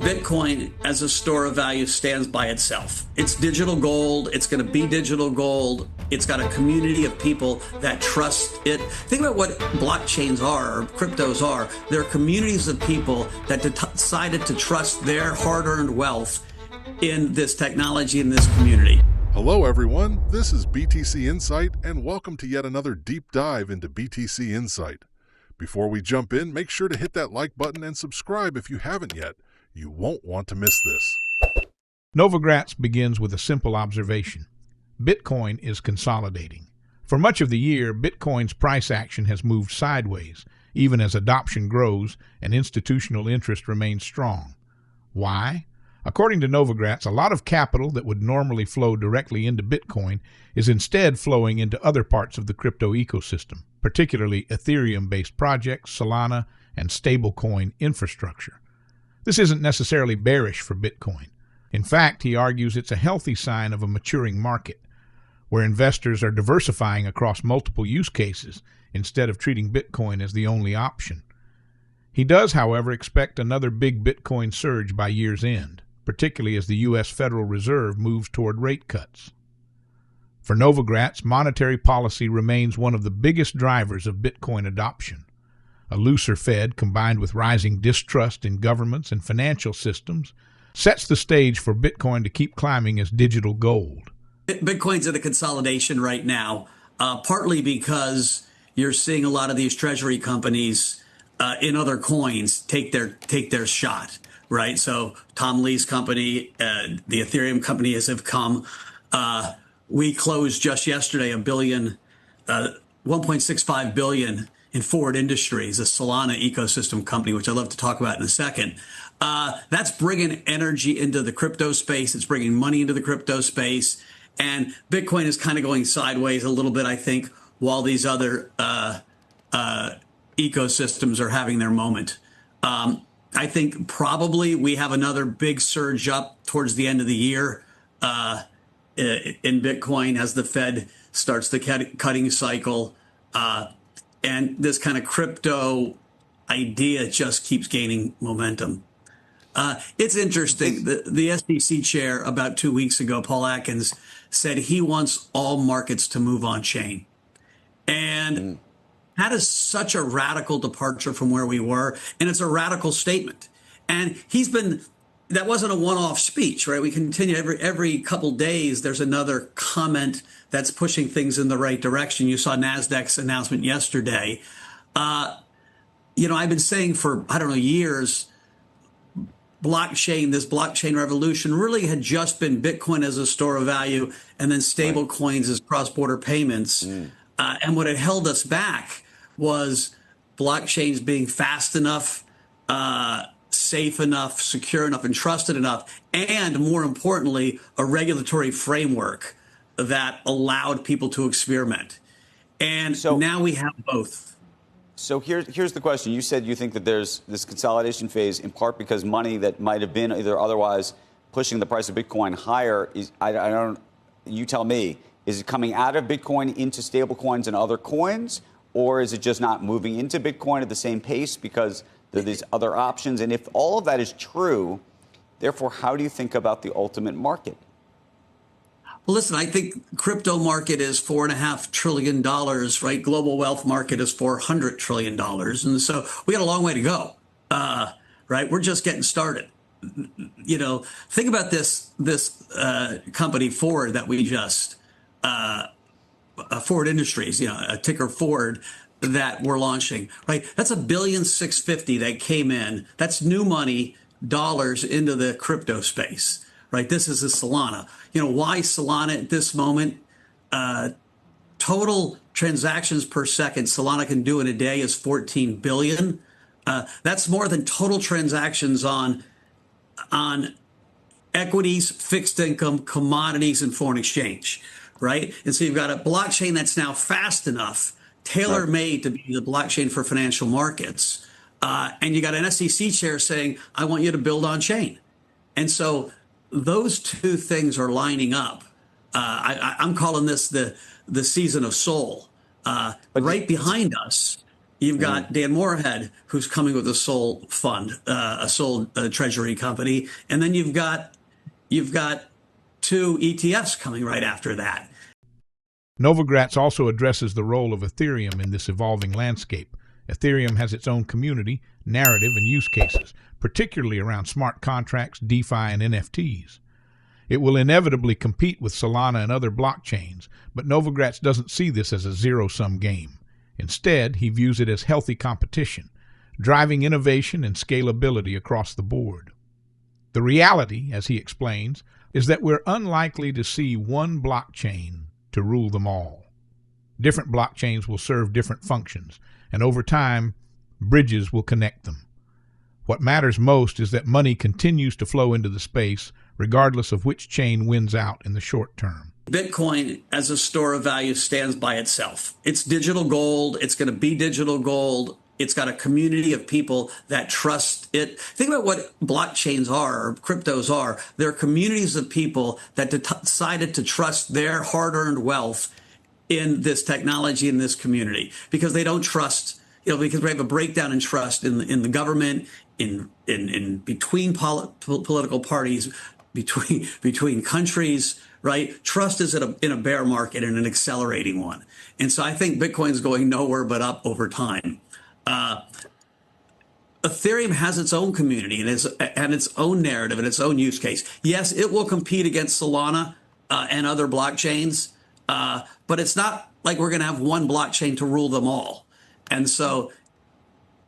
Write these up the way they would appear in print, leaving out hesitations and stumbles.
Bitcoin as a store of value stands by itself. It's digital gold. It's going to be digital gold. It's got a community of people that trust it. Think about what blockchains are, or cryptos are. They're communities of people that decided to trust their hard-earned wealth in this technology, in this community. Hello everyone, this is BTC Insight, and welcome to yet another deep dive into BTC Insight. Before we jump in, make sure to hit that like button and subscribe if you haven't yet. You won't want to miss this. Novogratz begins with a simple observation. Bitcoin is consolidating. For much of the year, Bitcoin's price action has moved sideways, even as adoption grows and institutional interest remains strong. Why? According to Novogratz, a lot of capital that would normally flow directly into Bitcoin is instead flowing into other parts of the crypto ecosystem, particularly Ethereum-based projects, Solana, and stablecoin infrastructure. This isn't necessarily bearish for Bitcoin. In fact, he argues it's a healthy sign of a maturing market, where investors are diversifying across multiple use cases instead of treating Bitcoin as the only option. He does, however, expect another big Bitcoin surge by year's end, particularly as the U.S. Federal Reserve moves toward rate cuts. For Novogratz, monetary policy remains one of the biggest drivers of Bitcoin adoption. A looser Fed, combined with rising distrust in governments and financial systems, sets the stage for Bitcoin to keep climbing as digital gold. Bitcoin's in a consolidation right now, partly because you're seeing a lot of these treasury companies in other coins take their shot, right? So Tom Lee's company, the Ethereum company, have come. We closed just yesterday $1.65 billion in Forward Industries, a Solana ecosystem company, which I'd love to talk about in a second. That's bringing energy into the crypto space. It's bringing money into the crypto space. And Bitcoin is kind of going sideways a little bit, I think, while these other ecosystems are having their moment. I think probably we have another big surge up towards the end of the year in Bitcoin as the Fed starts the cutting cycle. And this kind of crypto idea just keeps gaining momentum. It's interesting. The SEC chair about 2 weeks ago, Paul Atkins, said he wants all markets to move on chain. And that is such a radical departure from where we were. And it's a radical statement. And that wasn't a one-off speech, right? We continue every couple days. There's another comment that's pushing things in the right direction. You saw NASDAQ's announcement yesterday. I've been saying for, years, this blockchain revolution really had just been Bitcoin as a store of value and then stable coins as cross-border payments. And what had held us back was blockchains being fast enough, safe enough, secure enough, and trusted enough, and more importantly, a regulatory framework that allowed people to experiment. And so now we have both. So here's the question. You said you think that there's this consolidation phase in part because money that might have been either otherwise pushing the price of Bitcoin higher is, you tell me, is it coming out of Bitcoin into stable coins and other coins, or is it just not moving into Bitcoin at the same pace because there are these other options? And if all of that is true, therefore, how do you think about the ultimate market? Well, listen, I think crypto market is $4.5 trillion, right? Global wealth market is $400 trillion. And so we got a long way to go, right? We're just getting started. Think about this company Ford that we just, Forward Industries, a ticker Ford that we're launching, right? That's $1.65 billion that came in. That's new money, dollars into the crypto space, right? This is a Solana. Why Solana at this moment? Total transactions per second Solana can do in a day is 14 billion. That's more than total transactions on equities, fixed income, commodities, and foreign exchange, right? And so you've got a blockchain that's now fast enough, tailor-made to be the blockchain for financial markets. And you got an SEC chair saying, I want you to build on chain. And so those two things are lining up. I'm calling this the season of soul. But right behind us You've got Dan Moorhead, who's coming with a Sol fund, a Sol treasury company, and then you've got 2 ETFs coming right after that. Novogratz also addresses the role of Ethereum in this evolving landscape. Ethereum has its own community, narrative, and use cases, particularly around smart contracts, DeFi, and NFTs. It will inevitably compete with Solana and other blockchains, but Novogratz doesn't see this as a zero-sum game. Instead, he views it as healthy competition, driving innovation and scalability across the board. The reality, as he explains, is that we're unlikely to see one blockchain to rule them all. Different blockchains will serve different functions, and over time, bridges will connect them. What matters most is that money continues to flow into the space, regardless of which chain wins out in the short term. Bitcoin as a store of value stands by itself. It's digital gold. It's going to be digital gold. It's got a community of people that trust it. Think about what blockchains are, or cryptos are. They're communities of people that decided to trust their hard-earned wealth in this technology, in this community, because they don't trust, because we have a breakdown in trust in the government, in between political parties, between countries, right? Trust is in a bear market and an accelerating one. And so I think Bitcoin's going nowhere but up over time. Ethereum has its own community and its own narrative and its own use case. Yes, it will compete against Solana and other blockchains, but it's not like we're going to have one blockchain to rule them all. And so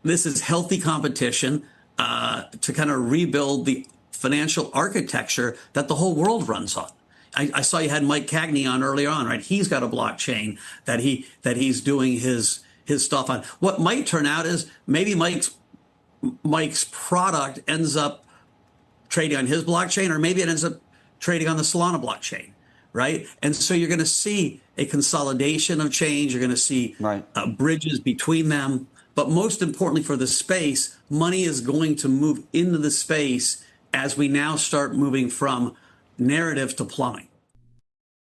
this is healthy competition to kind of rebuild the financial architecture that the whole world runs on. I saw you had Mike Cagney on earlier on, right? He's got a blockchain that he's doing his stuff on. What might turn out is maybe Mike's product ends up trading on his blockchain, or maybe it ends up trading on the Solana blockchain, right? And so you're going to see a consolidation of change. You're going to see bridges between them. But most importantly for the space, money is going to move into the space as we now start moving from narrative to plumbing.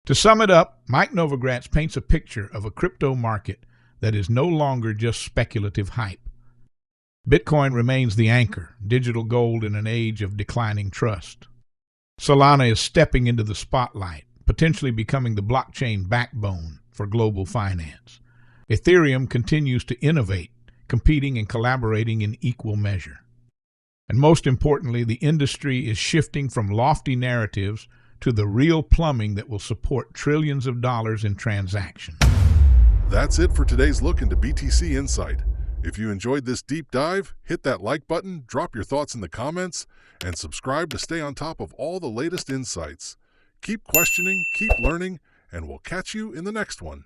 To sum it up, Mike Novogratz paints a picture of a crypto market that is no longer just speculative hype. Bitcoin remains the anchor, digital gold in an age of declining trust. Solana is stepping into the spotlight, potentially becoming the blockchain backbone for global finance. Ethereum continues to innovate, competing and collaborating in equal measure. And most importantly, the industry is shifting from lofty narratives to the real plumbing that will support trillions of dollars in transactions. That's it for today's look into BTC Insight. If you enjoyed this deep dive, hit that like button, drop your thoughts in the comments, and subscribe to stay on top of all the latest insights. Keep questioning, keep learning, and we'll catch you in the next one.